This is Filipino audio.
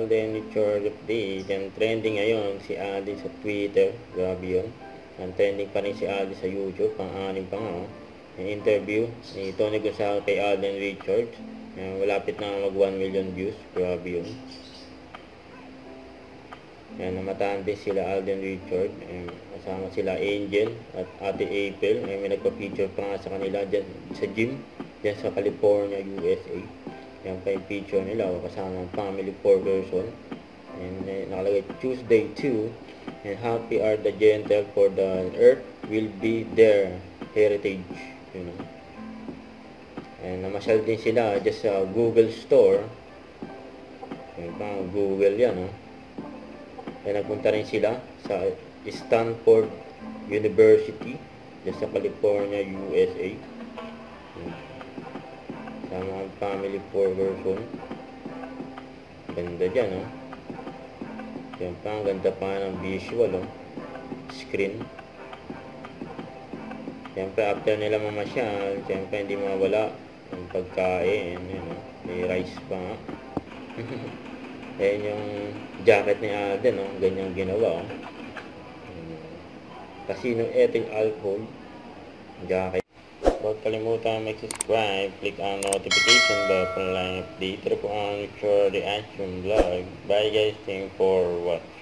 Alden Richard update. Yan, trending ngayon si Alden sa Twitter. Grabe yun. Yan, trending pa rin si Alden sa YouTube. Pang-anim pa nga. Oh. Yung interview ni Tony Gonzaga kay Alden Richard. Yan, malapit na mag 1 million views. Grabe yun. Yan, namataan din sila Alden Richard. Yan, kasama sila Angel at Ate April. Yan, may nagpa-feature pa nga sa kanila dyan sa gym. Dyan sa California, USA. Yan pa yung picture nila, kasama ng family 4 person. And nakalagay Tuesday 2. And happy are the gentle, for the earth will be their heritage. You know. And namasyal din sila just sa Google Store. Yan pa, Google yan. Oh. And nagpunta rin sila sa Stanford University just sa California, USA. Sama ang family 4 person. Ganda dyan, oh. Yan pa, ang ganda pa ng visual, oh. Screen. Siyempre, after nila mamasyal, siyempre hindi mawala ang pagkain. Yan, oh. May rice pa nga. Ayan yung jacket ni Alden, oh. Ganyang ginawa, oh. Casino ethyl alcohol jacket. Huwag kalimutan mag-subscribe, click ang notification bell para lang update po ang Richard Reaction Vlog. Bye guys, thank you for watching.